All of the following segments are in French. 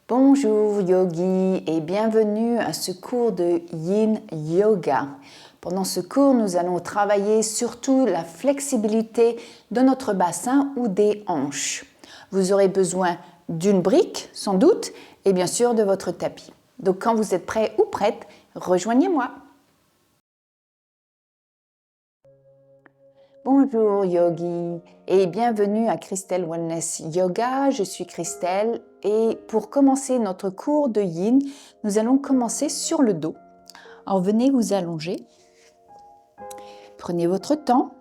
Bonjour yogi et bienvenue à ce cours de Yin Yoga. Pendant ce cours, nous allons travailler surtout la flexibilité de notre bassin ou des hanches. Vous aurez besoin d'une brique, sans doute, et bien sûr de votre tapis. Donc quand vous êtes prêt ou prête, rejoignez-moi. Bonjour yogi et bienvenue à Christelle Wellness Yoga. Je suis Christelle et pour commencer notre cours de Yin, nous allons commencer sur le dos. Alors venez vous allonger. Prenez votre temps.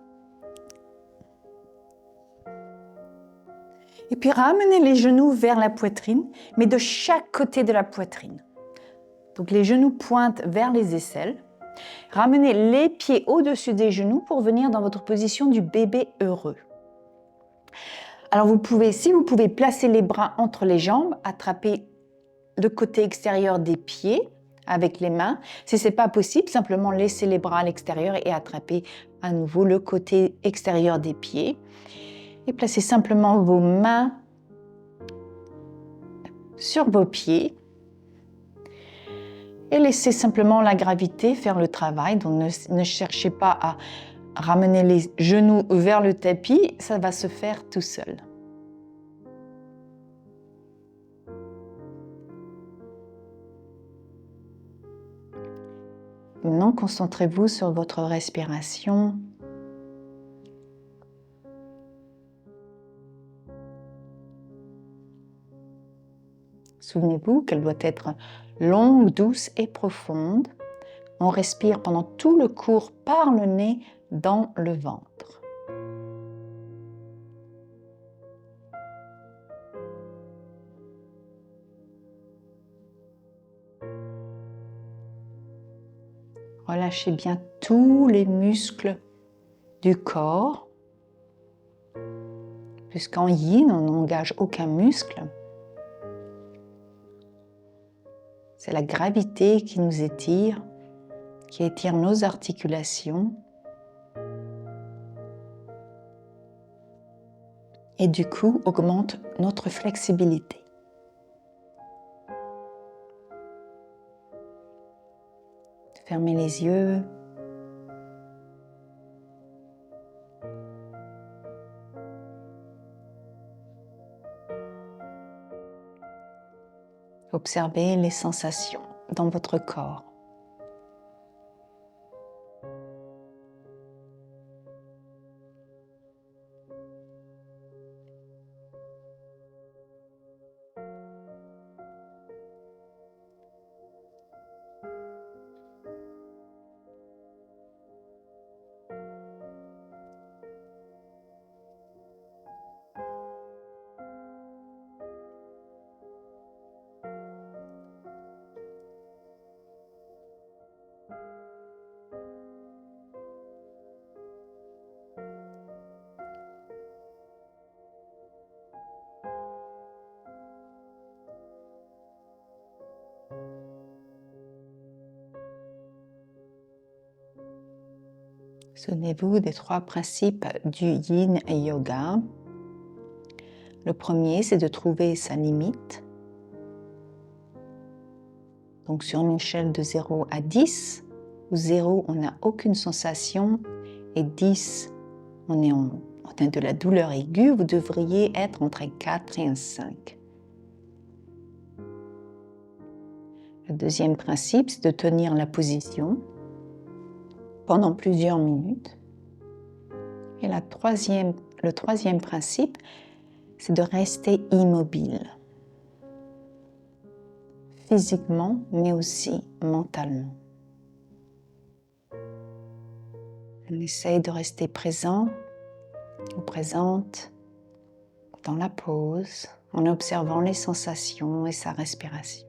Et puis ramenez les genoux vers la poitrine, mais de chaque côté de la poitrine. Donc les genoux pointent vers les aisselles. Ramenez les pieds au-dessus des genoux pour venir dans votre position du bébé heureux. Alors si vous pouvez placer les bras entre les jambes, attraper le côté extérieur des pieds avec les mains. Si ce n'est pas possible, simplement laissez les bras à l'extérieur et attrapez à nouveau le côté extérieur des pieds. Et placez simplement vos mains sur vos pieds. Et laissez simplement la gravité faire le travail. Donc ne cherchez pas à ramener les genoux vers le tapis, ça va se faire tout seul. Maintenant, concentrez-vous sur votre respiration. Souvenez-vous qu'elle doit être longue, douce et profonde. On respire pendant tout le cours par le nez dans le ventre. Relâchez bien tous les muscles du corps, puisqu'en Yin, on n'engage aucun muscle. C'est la gravité qui nous étire, qui étire nos articulations. Et du coup, augmente notre flexibilité. Fermez les yeux. Observez les sensations dans votre corps. Souvenez-vous des 3 principes du Yin Yoga. Le premier, c'est de trouver sa limite. Donc sur une échelle de 0 à 10, où 0, on n'a aucune sensation, et 10, on a de la douleur aiguë, vous devriez être entre un 4 et un 5. Le deuxième principe, c'est de tenir la position pendant plusieurs minutes. Et le troisième principe, c'est de rester immobile, physiquement, mais aussi mentalement. On essaye de rester présent ou présente dans la pause, en observant les sensations et sa respiration.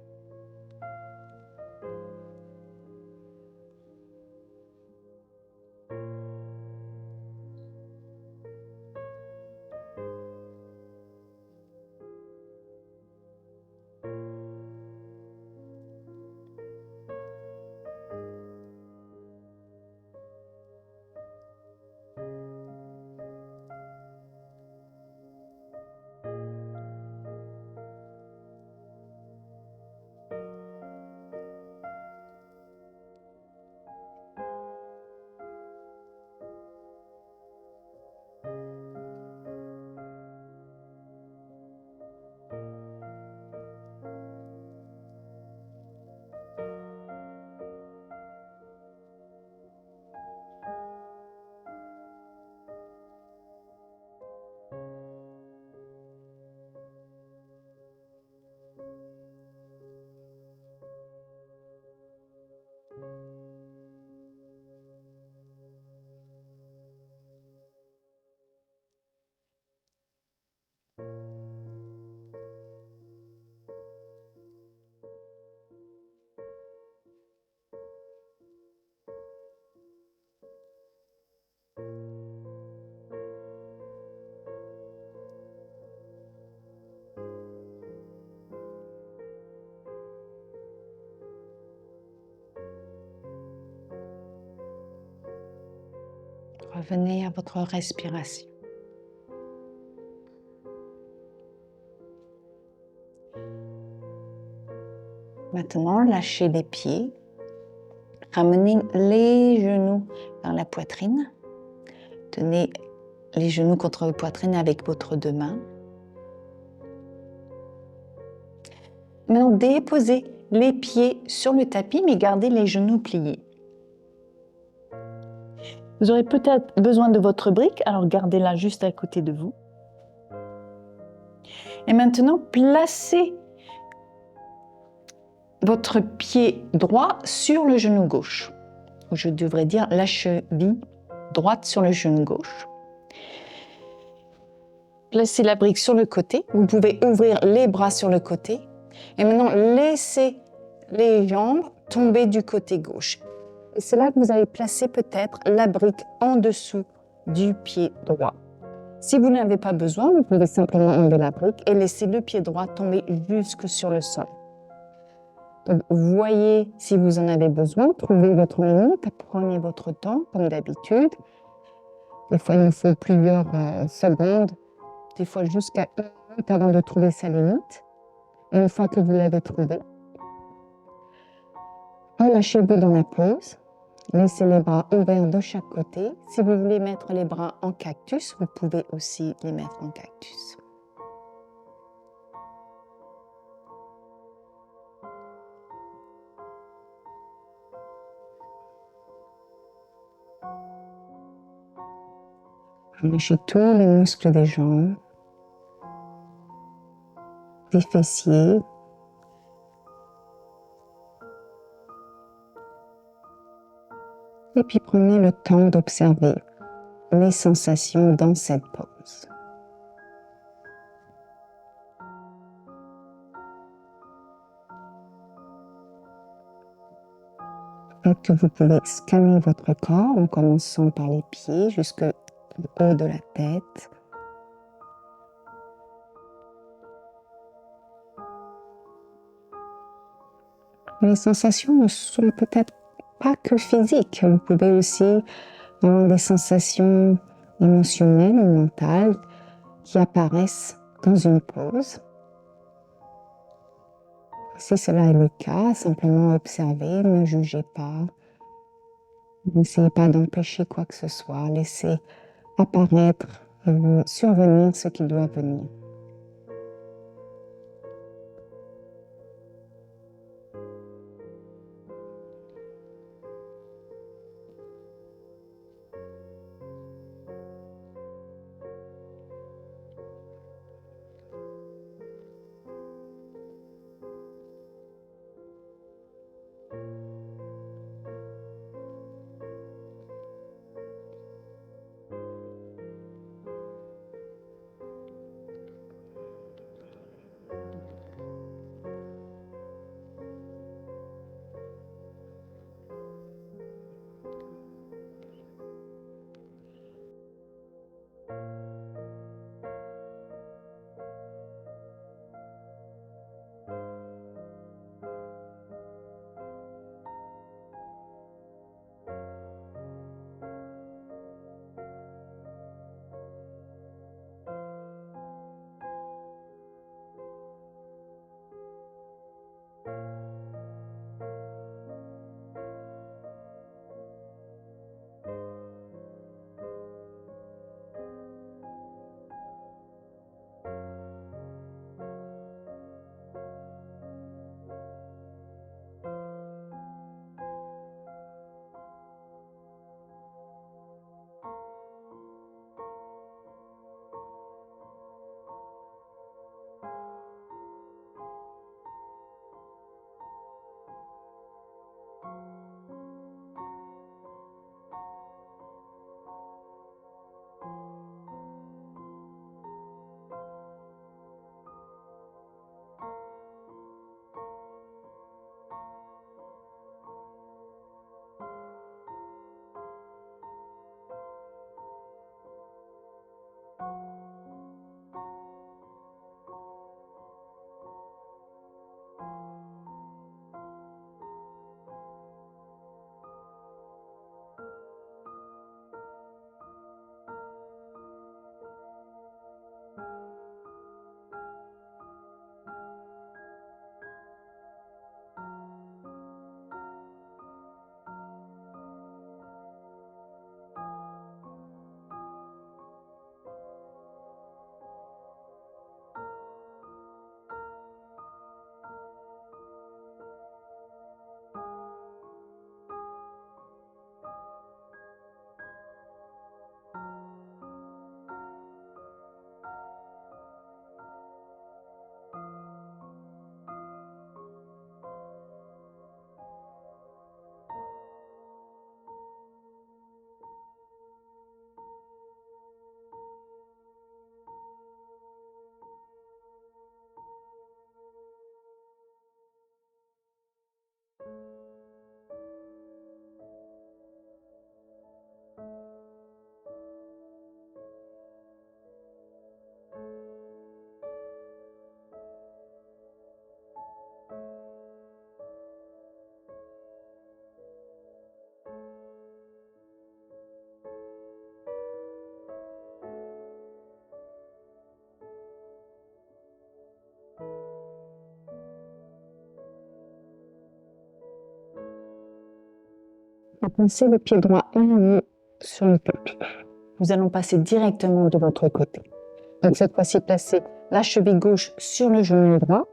Revenez à votre respiration. Maintenant, lâchez les pieds. Ramenez les genoux vers la poitrine. Tenez les genoux contre la poitrine avec votre deux mains. Maintenant, déposez les pieds sur le tapis, mais gardez les genoux pliés. Vous aurez peut-être besoin de votre brique, alors gardez-la juste à côté de vous. Et maintenant, placez votre pied droit sur le genou gauche. Ou je devrais dire la cheville droite sur le genou gauche. Placez la brique sur le côté. Vous pouvez ouvrir les bras sur le côté. Et maintenant, laissez les jambes tomber du côté gauche. Et c'est là que vous allez placer peut-être la brique en dessous du pied droit. Si vous n'avez pas besoin, vous pouvez simplement enlever la brique et laisser le pied droit tomber jusque sur le sol. Donc, voyez si vous en avez besoin, trouvez votre limite, prenez votre temps comme d'habitude. Des fois, il nous faut plusieurs secondes, des fois jusqu'à 1 minute avant de trouver sa limite. Et une fois que vous l'avez trouvée, relâchez-vous dans la pose. Laissez les bras ouverts de chaque côté. Si vous voulez mettre les bras en cactus, vous pouvez aussi les mettre en cactus. Relâchez tous les muscles des jambes, des fessiers. Et puis prenez le temps d'observer les sensations dans cette pose. Peut-être que vous pouvez scanner votre corps en commençant par les pieds jusqu'au haut de la tête. Les sensations ne sont peut-être pas que physiques. Vous pouvez aussi avoir des sensations émotionnelles ou mentales qui apparaissent dans une pause. Si cela est le cas, simplement observez, ne jugez pas. N'essayez pas d'empêcher quoi que ce soit. Laissez apparaître et survenir ce qui doit venir. Et placez le pied droit en haut sur le tapis. Nous allons passer directement de l'autre côté. Donc cette fois-ci, placez La cheville gauche sur le genou droit.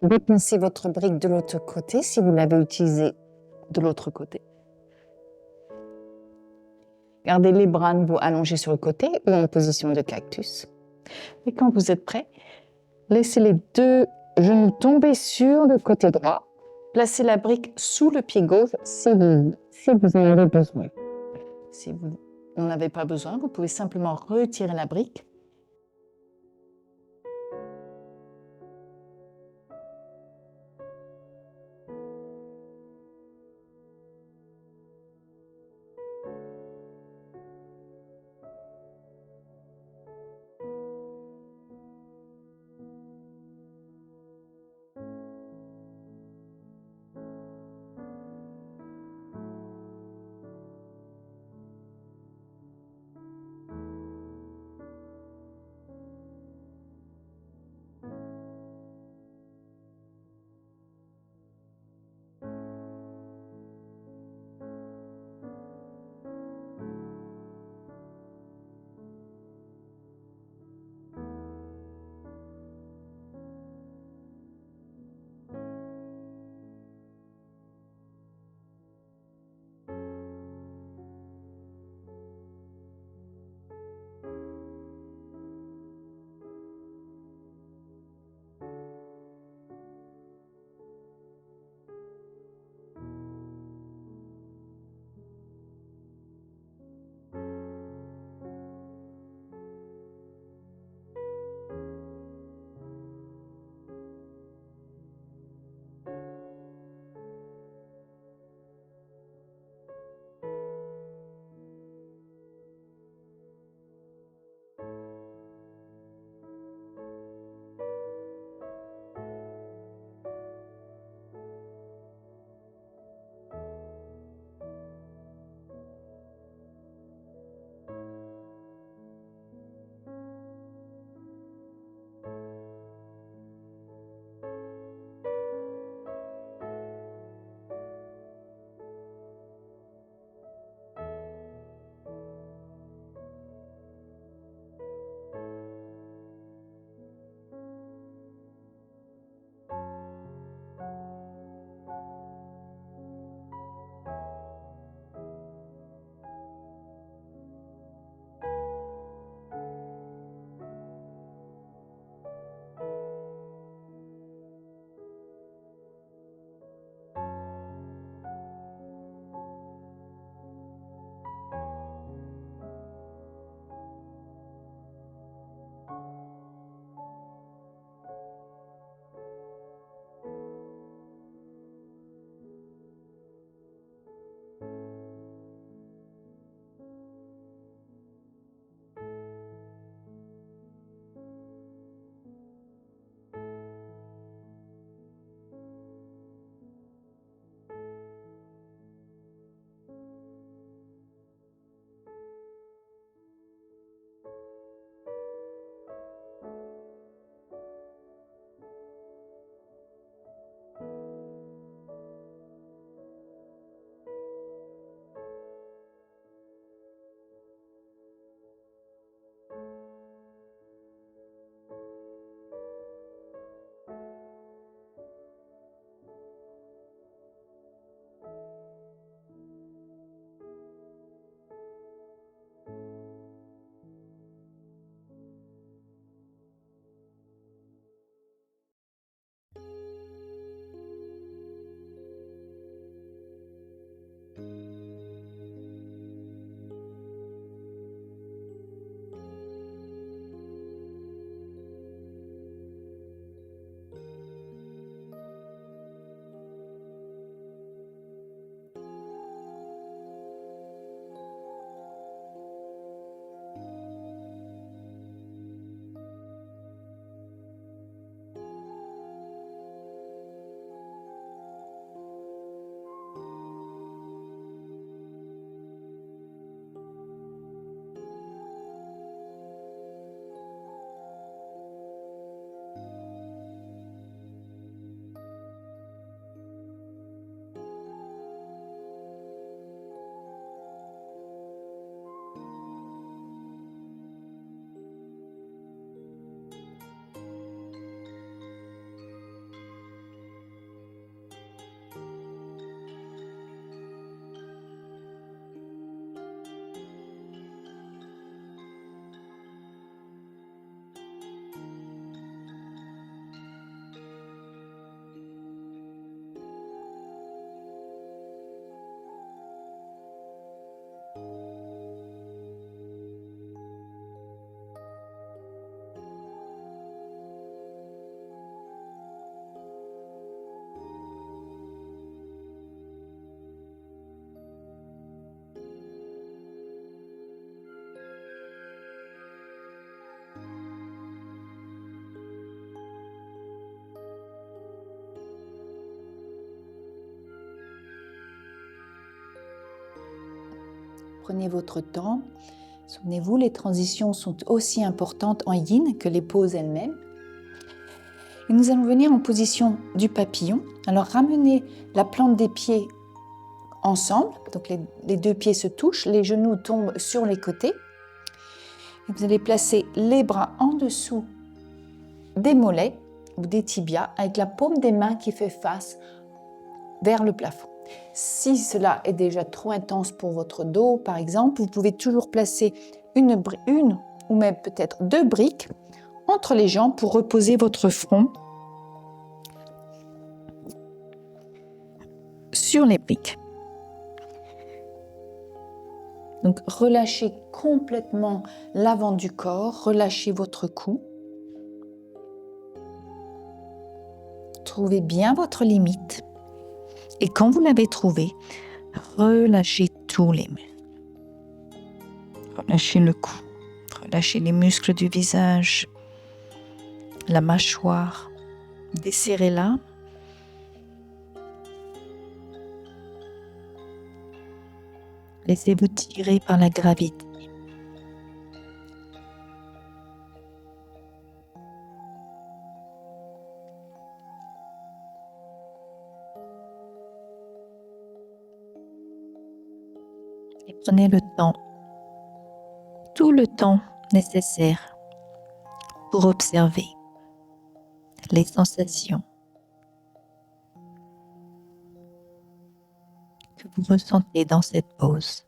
déplacez votre brique de l'autre côté si vous l'avez utilisée De l'autre côté. Gardez les bras nouveau allongés sur le côté ou en position de cactus. et quand vous êtes prêt, Laissez les deux genoux tomber sur le côté droit. placez la brique sous le pied gauche. Si vous en avez besoin. Si vous n'en avez pas besoin, vous pouvez simplement retirer la brique. prenez votre temps. Souvenez-vous, les transitions sont aussi importantes en yin que les poses elles-mêmes. Et nous allons venir en position du papillon. Alors ramenez la plante des pieds ensemble, donc les deux pieds se touchent, les genoux tombent sur les côtés. Et vous allez placer les bras en dessous des mollets ou des tibias avec la paume des mains qui fait face vers le plafond. Si cela est déjà trop intense pour votre dos, par exemple, vous pouvez toujours placer une ou même peut-être 2 briques entre les jambes pour reposer votre front sur les briques. Donc relâchez complètement l'avant du corps, relâchez votre cou. Trouvez bien votre limite. Et quand vous l'avez trouvée, relâchez tous les muscles. Relâchez le cou, relâchez les muscles du visage, la mâchoire. Desserrez-la. Laissez-vous tirer par la gravité. Et prenez le temps, tout le temps nécessaire pour observer les sensations que vous ressentez dans cette pause.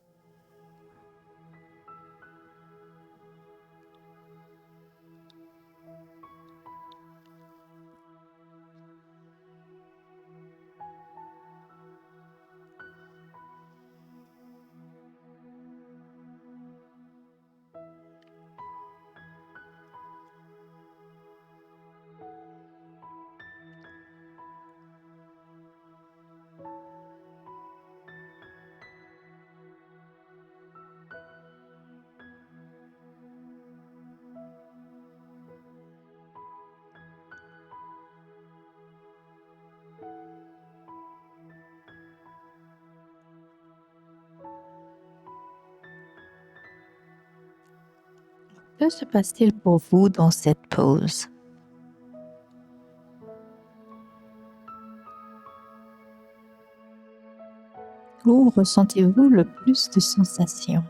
Que se passe-t-il pour vous dans cette pause? Où ressentez-vous le plus de sensations?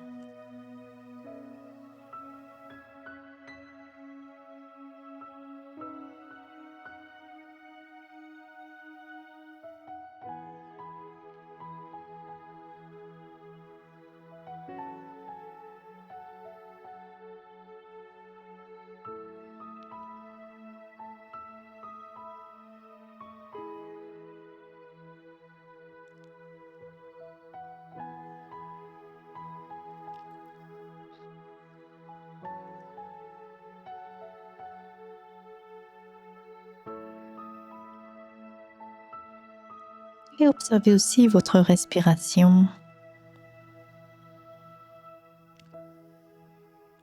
Et observez aussi votre respiration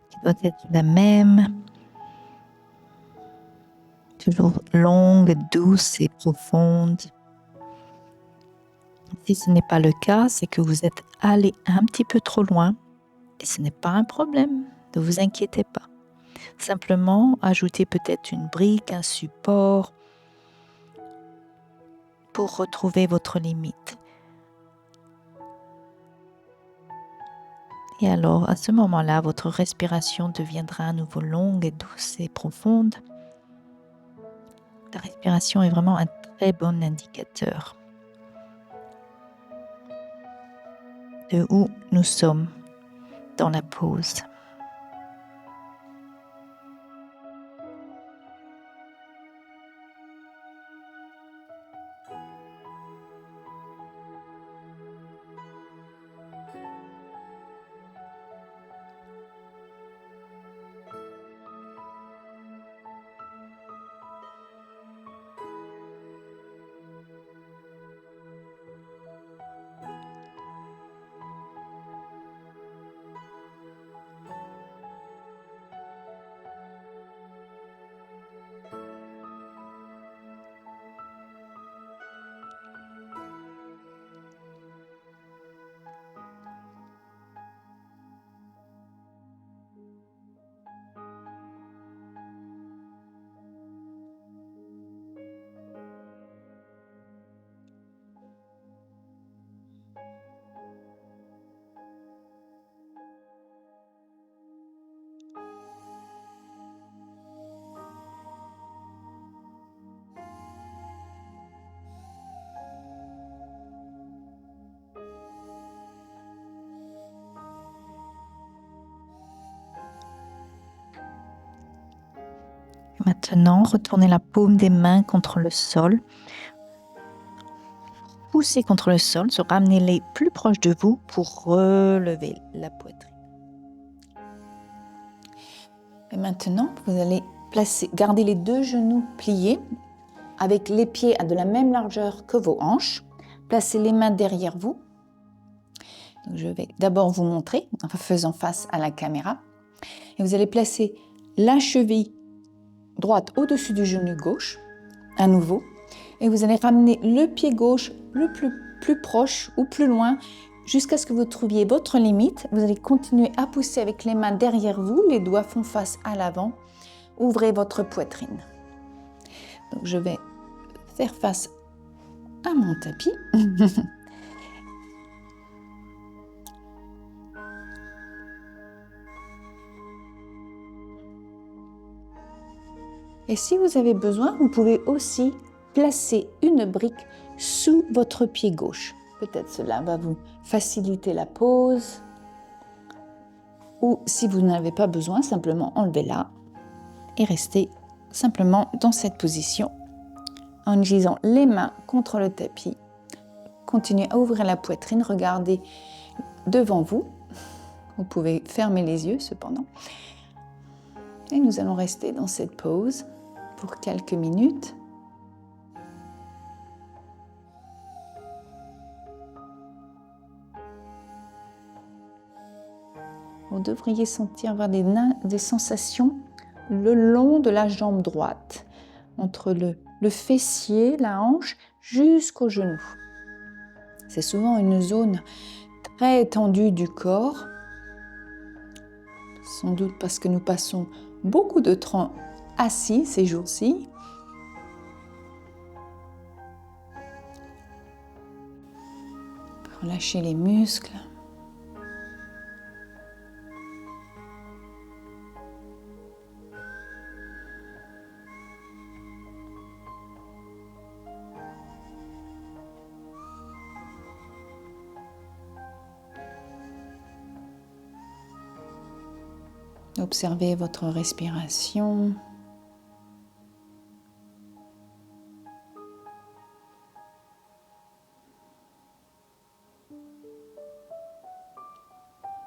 qui doit être la même, toujours longue, douce et profonde. Si ce n'est pas le cas, c'est que vous êtes allé un petit peu trop loin et ce n'est pas un problème, ne vous inquiétez pas. Simplement, ajoutez peut-être une brique, un support pour retrouver votre limite. Et alors, à ce moment-là, votre respiration deviendra à nouveau longue et douce et profonde. La respiration est vraiment un très bon indicateur de où nous sommes dans la pause. Maintenant, retournez la paume des mains contre le sol. Poussez contre le sol, ramenez-les plus proches de vous pour relever la poitrine. Et maintenant, vous allez garder les 2 genoux pliés avec les pieds à de la même largeur que vos hanches. Placez les mains derrière vous. Donc, je vais d'abord vous montrer en faisant face à la caméra. Et vous allez placer la cheville droite au-dessus du genou gauche, à nouveau. Et vous allez ramener le pied gauche le plus proche ou plus loin jusqu'à ce que vous trouviez votre limite. Vous allez continuer à pousser avec les mains derrière vous. Les doigts font face à l'avant. Ouvrez votre poitrine. Donc, je vais faire face à mon tapis. Et si vous avez besoin, vous pouvez aussi placer une brique sous votre pied gauche. Peut-être cela va vous faciliter la pose. Ou si vous n'avez pas besoin, simplement enlevez-la et restez simplement dans cette position en utilisant les mains contre le tapis. Continuez à ouvrir la poitrine, regardez devant vous. Vous pouvez fermer les yeux cependant. Et nous allons rester dans cette pose pour quelques minutes. Vous devriez avoir des sensations le long de la jambe droite, entre le fessier, la hanche, jusqu'au genou. C'est souvent une zone très tendue du corps, sans doute parce que nous passons beaucoup de temps assis ces jours-ci. Relâchez les muscles. Observez votre respiration.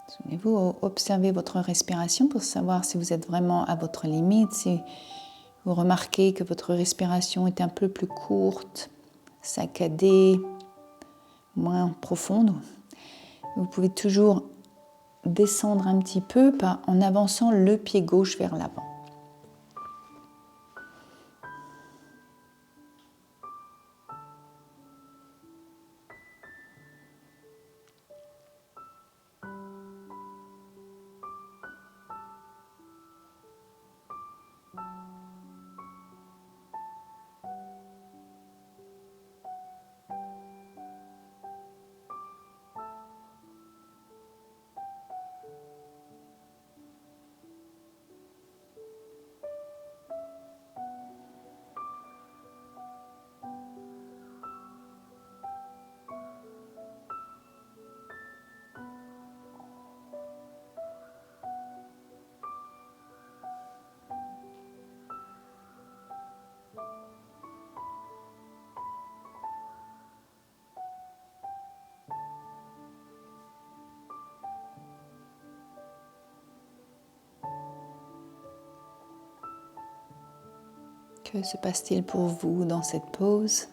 Souvenez-vous, observez votre respiration pour savoir si vous êtes vraiment à votre limite, si vous remarquez que votre respiration est un peu plus courte, saccadée, moins profonde. Vous pouvez toujours descendre un petit peu en avançant le pied gauche vers l'avant. Que se passe-t-il pour vous dans cette pause ?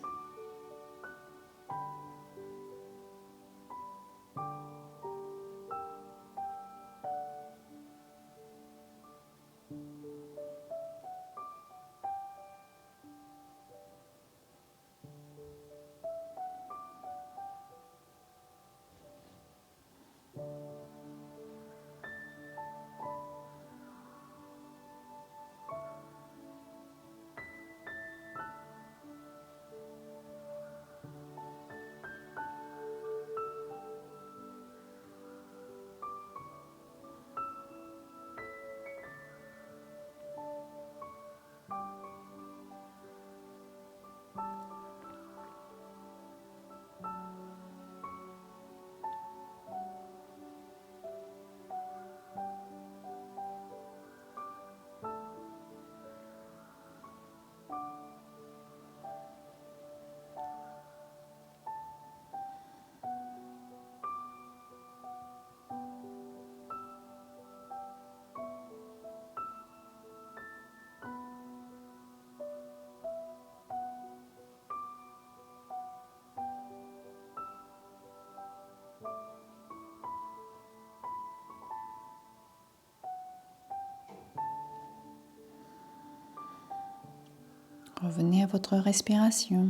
Revenez à votre respiration.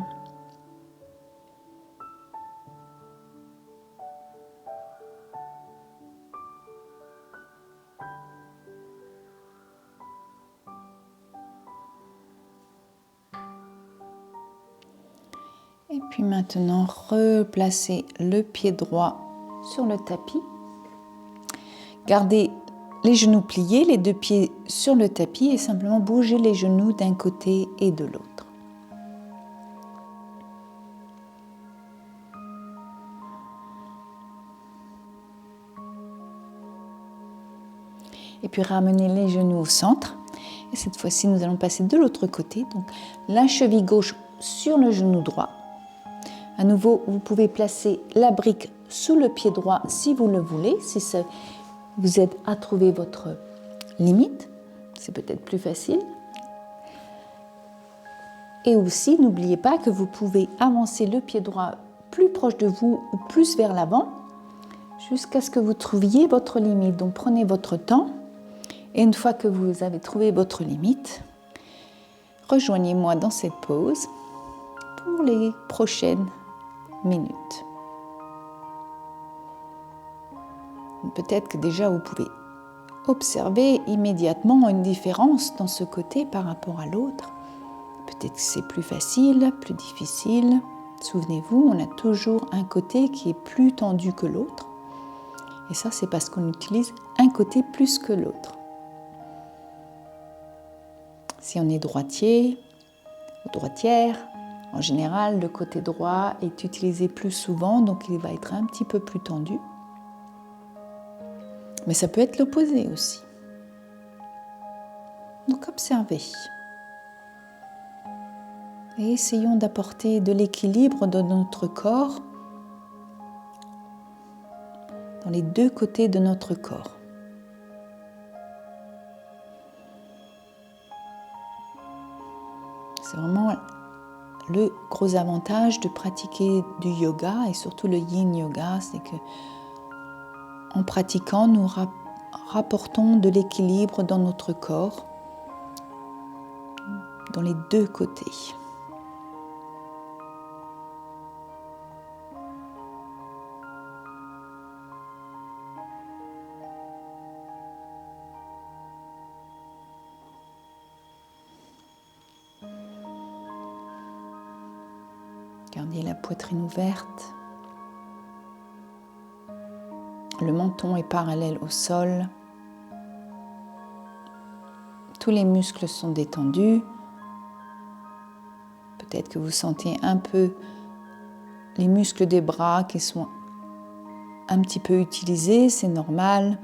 Et puis maintenant, replacez le pied droit sur le tapis. Gardez les genoux pliés, les deux pieds sur le tapis et simplement bougez les genoux d'un côté et de l'autre. Et puis ramenez les genoux au centre. Et cette fois-ci, nous allons passer de l'autre côté. Donc la cheville gauche sur le genou droit. À nouveau, vous pouvez placer la brique sous le pied droit si vous le voulez, si ça vous aide à trouver votre limite. C'est peut-être plus facile. Et aussi, n'oubliez pas que vous pouvez avancer le pied droit plus proche de vous ou plus vers l'avant jusqu'à ce que vous trouviez votre limite. Donc prenez votre temps et une fois que vous avez trouvé votre limite, rejoignez-moi dans cette pause pour les prochaines minutes. Peut-être que déjà vous pouvez observer immédiatement une différence dans ce côté par rapport à l'autre. Peut-être que c'est plus facile, plus difficile. Souvenez-vous, on a toujours un côté qui est plus tendu que l'autre. Et ça, c'est parce qu'on utilise un côté plus que l'autre. Si on est droitier ou droitière, en général, le côté droit est utilisé plus souvent, donc il va être un petit peu plus tendu. Mais ça peut être l'opposé aussi. Donc observez. Et essayons d'apporter de l'équilibre dans notre corps, dans les deux côtés de notre corps. C'est vraiment le gros avantage de pratiquer du yoga et surtout le yin yoga, c'est que en pratiquant, nous rapportons de l'équilibre dans notre corps, dans les deux côtés. Gardez la poitrine ouverte. Le menton est parallèle au sol. Tous les muscles sont détendus. Peut-être que vous sentez un peu les muscles des bras qui sont un petit peu utilisés, c'est normal,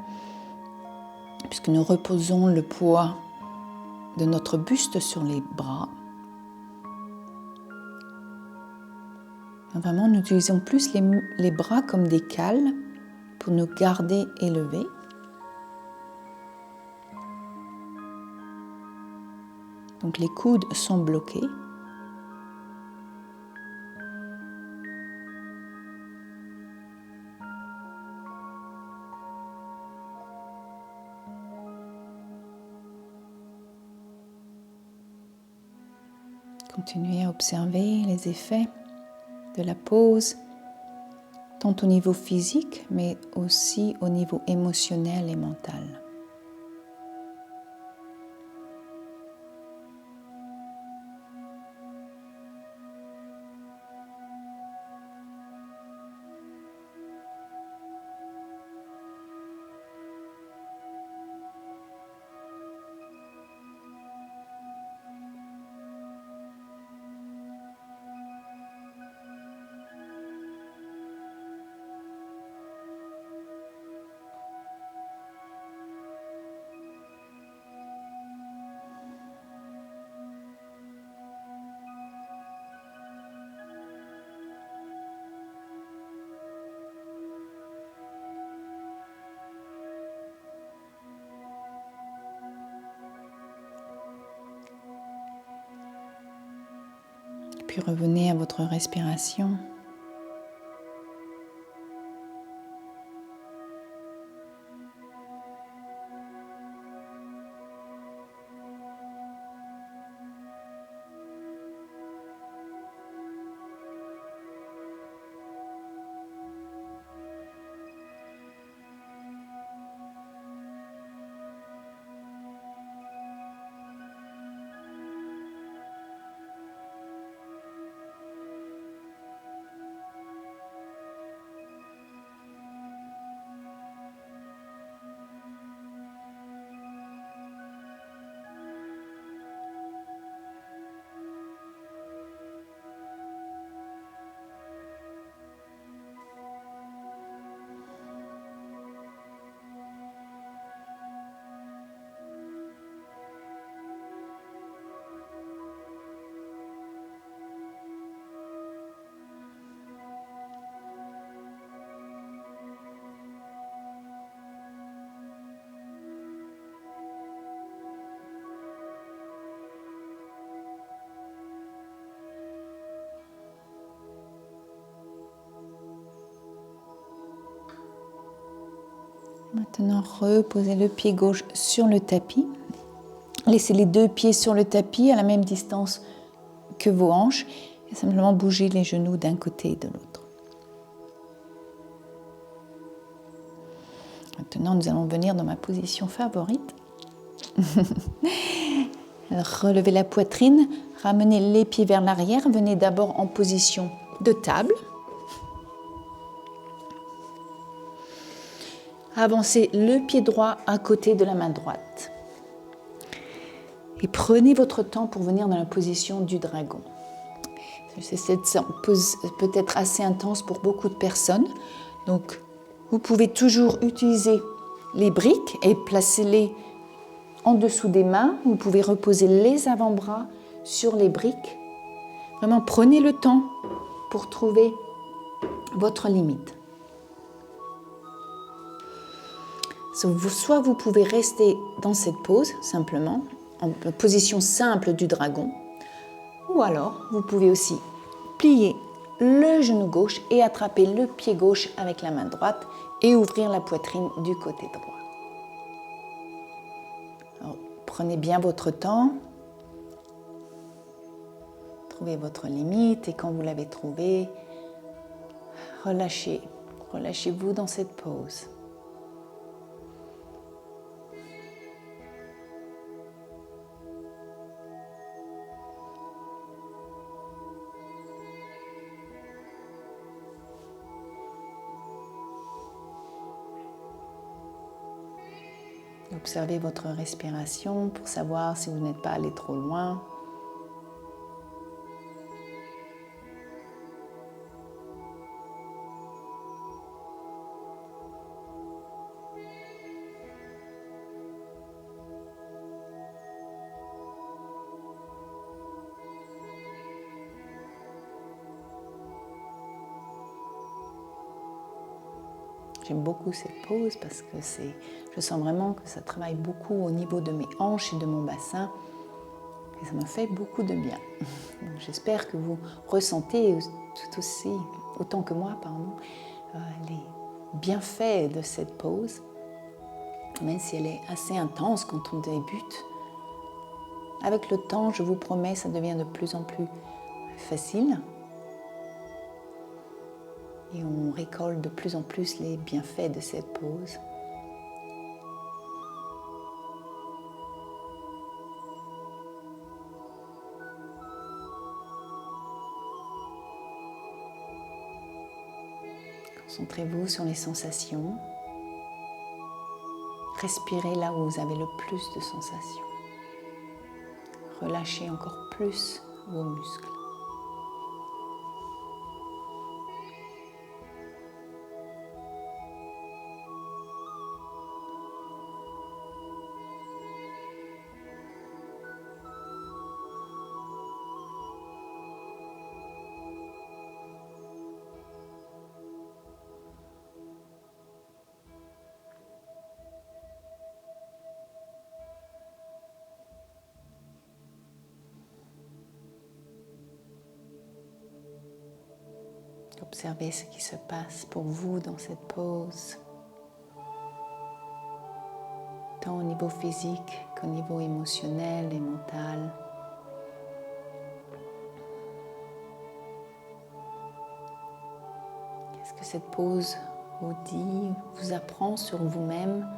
puisque nous reposons le poids de notre buste sur les bras. Vraiment, nous utilisons plus les bras comme des cales pour nous garder élevés. Donc les coudes sont bloqués. Continuez à observer les effets de la pause, tant au niveau physique, mais aussi au niveau émotionnel et mental. Puis revenez à votre respiration. Maintenant, reposez le pied gauche sur le tapis. Laissez les deux pieds sur le tapis à la même distance que vos hanches et simplement bougez les genoux d'un côté et de l'autre. Maintenant, nous allons venir dans ma position favorite. Alors, relevez la poitrine, ramenez les pieds vers l'arrière. Venez d'abord en position de table. Avancez le pied droit à côté de la main droite. Et prenez votre temps pour venir dans la position du dragon. Cette pose peut être assez intense pour beaucoup de personnes. Donc, vous pouvez toujours utiliser les briques et placer-les en dessous des mains. Vous pouvez reposer les avant-bras sur les briques. Vraiment, prenez le temps pour trouver votre limite. Soit vous pouvez rester dans cette pose, simplement, en position simple du dragon, ou alors vous pouvez aussi plier le genou gauche et attraper le pied gauche avec la main droite et ouvrir la poitrine du côté droit. Alors, prenez bien votre temps, trouvez votre limite et quand vous l'avez trouvée, relâchez-vous dans cette pose. Observez votre respiration pour savoir si vous n'êtes pas allé trop loin. J'aime beaucoup cette pose parce que je sens vraiment que ça travaille beaucoup au niveau de mes hanches et de mon bassin et ça me fait beaucoup de bien. J'espère que vous ressentez autant que moi, les bienfaits de cette pose, même si elle est assez intense quand on débute. Avec le temps, je vous promets, ça devient de plus en plus facile. Et on récolte de plus en plus les bienfaits de cette pose. Concentrez-vous sur les sensations. Respirez là où vous avez le plus de sensations. Relâchez encore plus vos muscles. Observez ce qui se passe pour vous dans cette pose, tant au niveau physique qu'au niveau émotionnel et mental. Qu'est-ce que cette pose vous dit, vous apprend sur vous-même ?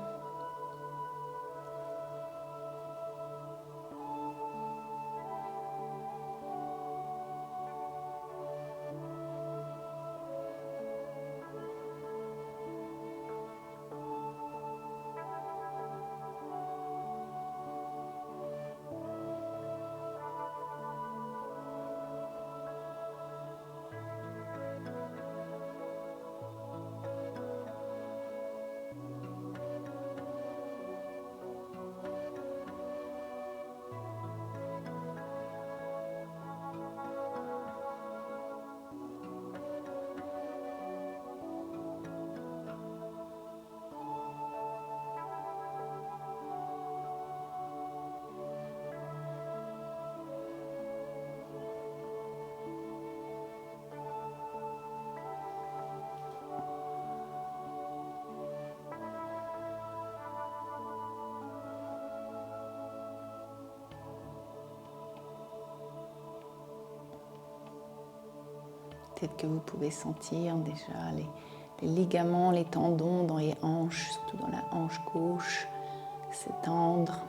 Peut-être que vous pouvez sentir déjà les ligaments, les tendons dans les hanches, surtout dans la hanche gauche, s'étendre.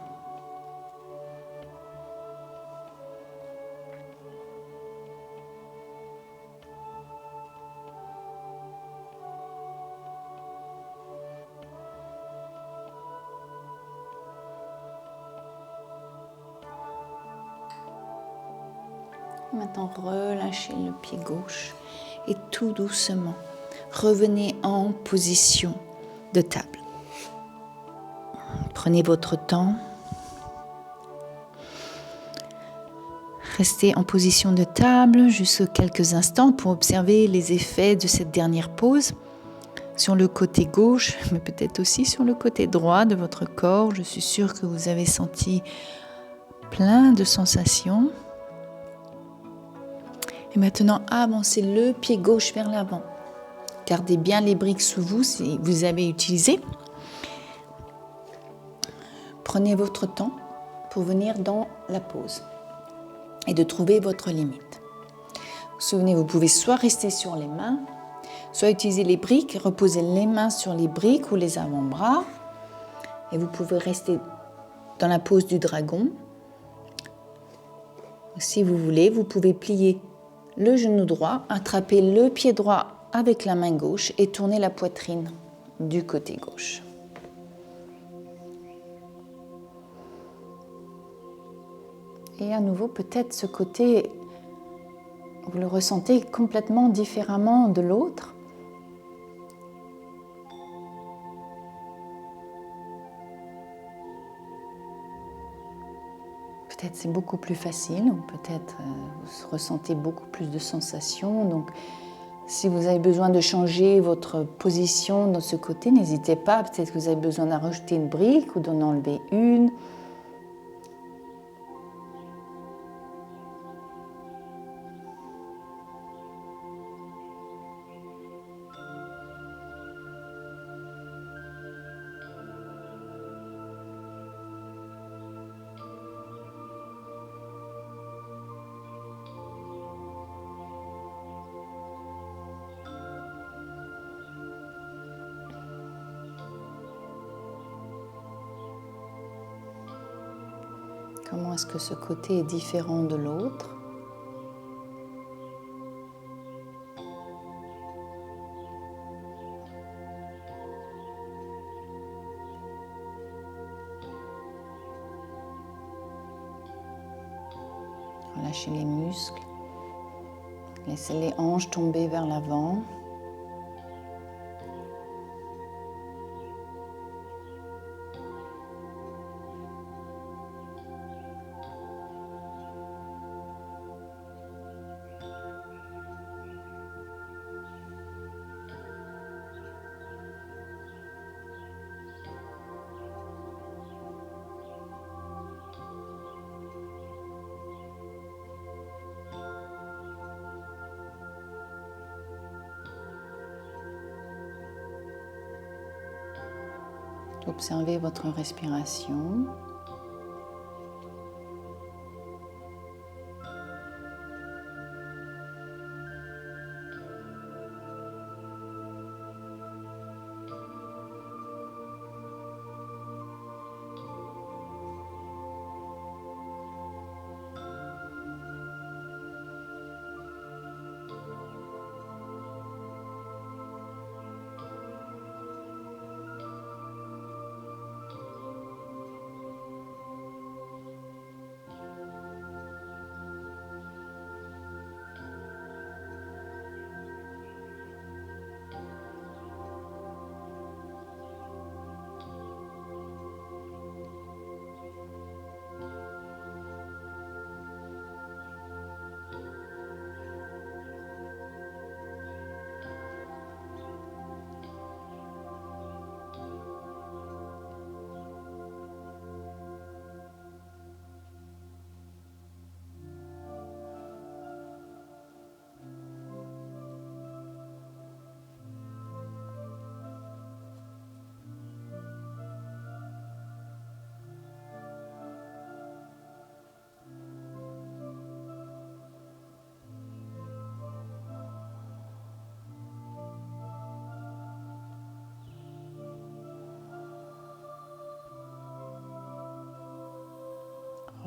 Maintenant, relâchez le pied gauche et tout doucement, revenez en position de table. Prenez votre temps. Restez en position de table jusqu'à quelques instants pour observer les effets de cette dernière pause sur le côté gauche, mais peut-être aussi sur le côté droit de votre corps. Je suis sûre que vous avez senti plein de sensations. Et maintenant, avancez le pied gauche vers l'avant. Gardez bien les briques sous vous si vous avez utilisé. Prenez votre temps pour venir dans la pause et de trouver votre limite. Vous vous souvenez, vous pouvez soit rester sur les mains, soit utiliser les briques, reposer les mains sur les briques ou les avant-bras. Et vous pouvez rester dans la pose du dragon. Si vous voulez, vous pouvez plier le genou droit, attraper le pied droit avec la main gauche et tourner la poitrine du côté gauche. Et à nouveau, peut-être ce côté, vous le ressentez complètement différemment de l'autre. Peut-être c'est beaucoup plus facile, ou peut-être vous ressentez beaucoup plus de sensations. Donc, si vous avez besoin de changer votre position dans ce côté, n'hésitez pas. Peut-être que vous avez besoin d'en rajouter une brique ou d'en enlever une. Comment est-ce que ce côté est différent de l'autre? Relâchez les muscles. Laissez les hanches tomber vers l'avant. Observez votre respiration.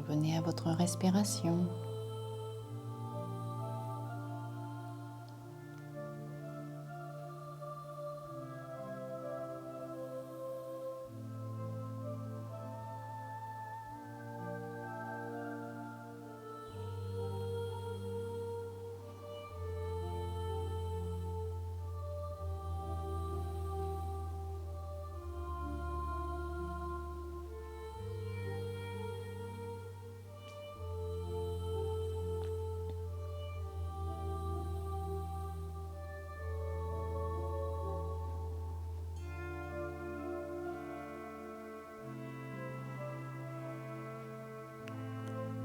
Revenez à votre respiration.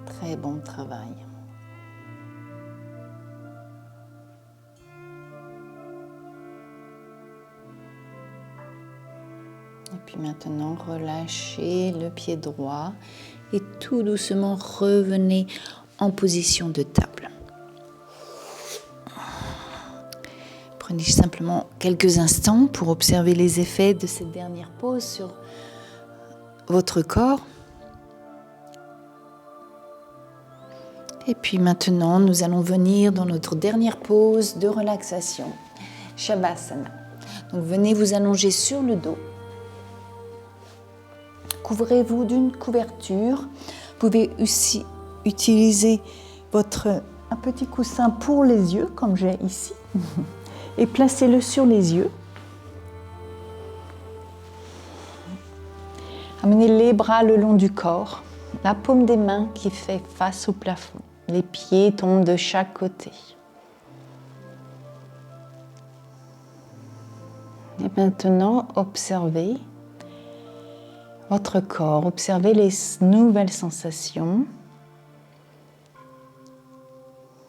Très bon travail. Et puis maintenant, relâchez le pied droit et tout doucement revenez en position de table. Prenez simplement quelques instants pour observer les effets de cette dernière pause sur votre corps. Et puis maintenant, nous allons venir dans notre dernière pause de relaxation, Shavasana. Donc venez vous allonger sur le dos. Couvrez-vous d'une couverture. Vous pouvez aussi utiliser un petit coussin pour les yeux, comme j'ai ici, et placez-le sur les yeux. Amenez les bras le long du corps, la paume des mains qui fait face au plafond. Les pieds tombent de chaque côté. Et maintenant, observez votre corps, observez les nouvelles sensations,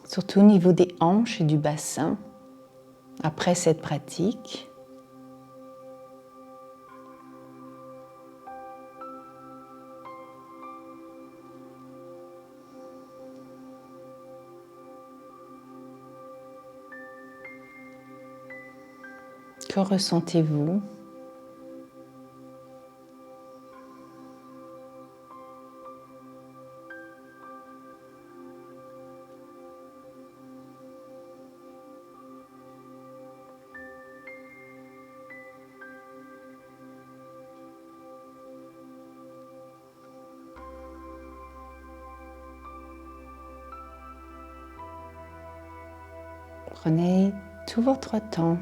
surtout au niveau des hanches et du bassin, après cette pratique. Que ressentez-vous ? Prenez tout votre temps.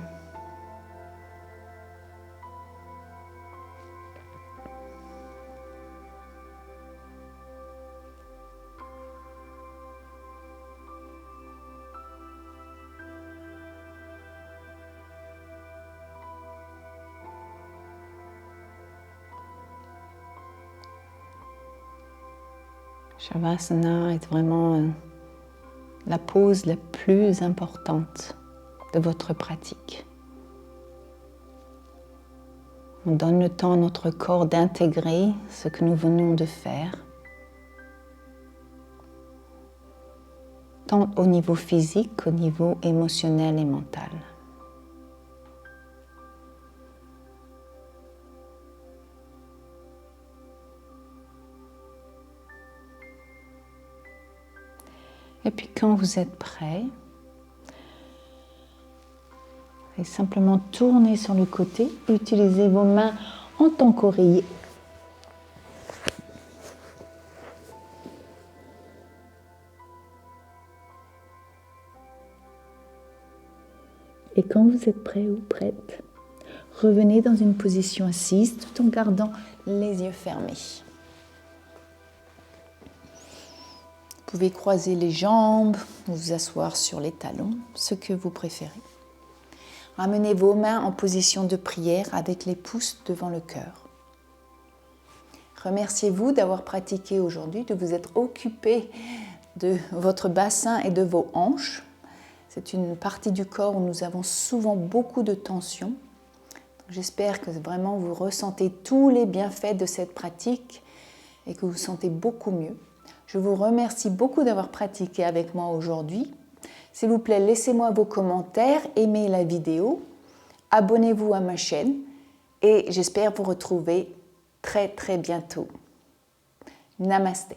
Shavasana est vraiment la pause la plus importante de votre pratique. On donne le temps à notre corps d'intégrer ce que nous venons de faire, tant au niveau physique qu'au niveau émotionnel et mental. Et puis quand vous êtes prêt, et simplement tourner sur le côté, utilisez vos mains en tant qu'oreiller. Et quand vous êtes prêt ou prête, revenez dans une position assise tout en gardant les yeux fermés. Vous pouvez croiser les jambes, vous asseoir sur les talons, ce que vous préférez. Ramenez vos mains en position de prière avec les pouces devant le cœur. Remerciez-vous d'avoir pratiqué aujourd'hui, de vous être occupé de votre bassin et de vos hanches. C'est une partie du corps où nous avons souvent beaucoup de tension. J'espère que vraiment vous ressentez tous les bienfaits de cette pratique et que vous vous sentez beaucoup mieux. Je vous remercie beaucoup d'avoir pratiqué avec moi aujourd'hui. S'il vous plaît, laissez-moi vos commentaires, aimez la vidéo, abonnez-vous à ma chaîne et j'espère vous retrouver très très bientôt. Namasté.